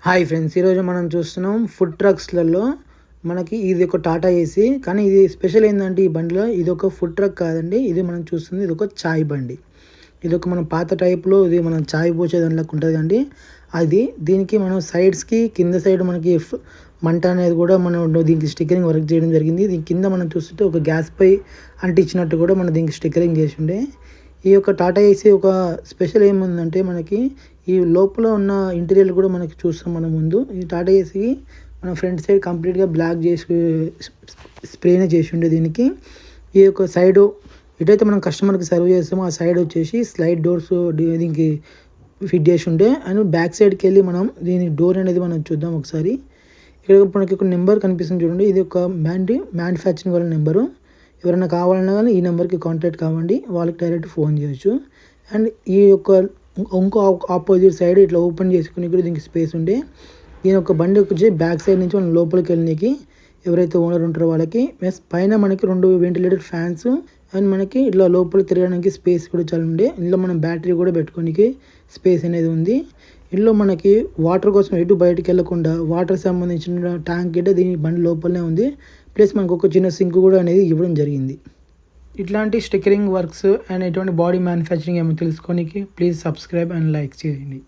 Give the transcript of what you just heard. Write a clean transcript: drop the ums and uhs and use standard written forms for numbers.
Hi friends, ఈరోజు మనం చూస్తున్నాం ఫుడ్ ట్రక్స్లలో మనకి ఇది ఒక టాటా ఏసీ. కానీ ఇది స్పెషల్ ఏంటంటే ఈ బండిలో ఇది ఒక ఫుడ్ ట్రక్ కాదండి. ఇది మనం చూస్తుంది ఇది ఒక చాయ్ బండి. ఇది ఒక మనం పాత టైప్లో ఇది మనం చాయ్ పోసే దాంట్లోకి ఉంటుంది కండి. అది దీనికి మనం సైడ్స్కి కింద సైడ్ మనకి మంట అనేది కూడా మనం దీనికి స్టిక్కరింగ్ వర్క్ చేయడం జరిగింది. దీని కింద మనం చూస్తుంటే ఒక గ్యాస్ పై అంటించినట్టు కూడా మనం దీనికి స్టిక్కరింగ్ చేసి ఉండే. ఈ యొక్క టాటా ఏసీ ఒక స్పెషల్ ఏముందంటే మనకి ఈ లోపల ఉన్న ఇంటీరియర్ కూడా మనకి చూస్తాం మనం ముందు. ఈ టాటా ఏసీ మన ఫ్రంట్ సైడ్ కంప్లీట్గా బ్లాక్ చేసి స్ప్రేనే చేసి ఉండే. దీనికి ఈ యొక్క సైడు ఎటైతే మనం కస్టమర్కి సర్వ్ చేస్తామో ఆ సైడ్ వచ్చేసి స్లైడ్ డోర్స్ దీనికి ఫిట్ చేసి ఉండే. అండ్ బ్యాక్ సైడ్కి వెళ్ళి మనం దీని డోర్ అనేది మనం చూద్దాం ఒకసారి. ఇక్కడ మనకి ఒక నెంబర్ కనిపిస్తుంది చూడండి. ఇది ఒక మ్యానుఫ్యాక్చరింగ్ వాళ్ళ నెంబరు. ఎవరైనా కావాలన్నా కానీ ఈ నెంబర్కి కాంటాక్ట్ కావండి, వాళ్ళకి డైరెక్ట్ ఫోన్ చేయొచ్చు. అండ్ ఈ యొక్క ఇంకో ఆపోజిట్ సైడ్ ఇట్లా ఓపెన్ చేసుకుని కూడా దీనికి స్పేస్ ఉండే. దీని ఒక బండి వచ్చి బ్యాక్ సైడ్ నుంచి మనం లోపలికి వెళ్ళడానికి ఎవరైతే ఓనర్ ఉంటారో వాళ్ళకి పైన మనకి 2 వెంటిలేటర్ ఫ్యాన్స్ అండ్ మనకి ఇట్లా లోపల తిరగడానికి స్పేస్ కూడా చాలా ఉండే. ఇందులో మనం బ్యాటరీ కూడా పెట్టుకోనికి స్పేస్ అనేది ఉంది. ఇందులో మనకి వాటర్ కోసం ఎటు బయటకు వెళ్ళకుండా వాటర్ సంబంధించిన ట్యాంక్ గిట్ట దీని బండి లోపలనే ఉంది. ప్లస్ మనకు ఒక చిన్న సింక్ కూడా అనేది ఇవ్వడం జరిగింది. ఇట్లాంటి స్టిక్కరింగ్ వర్క్స్ అండ్ ఎటువంటి బాడీ మ్యానుఫ్యాక్చరింగ్ ఏమో తెలుసుకోనికి ప్లీజ్ సబ్స్క్రైబ్ అండ్ లైక్ చేయండి.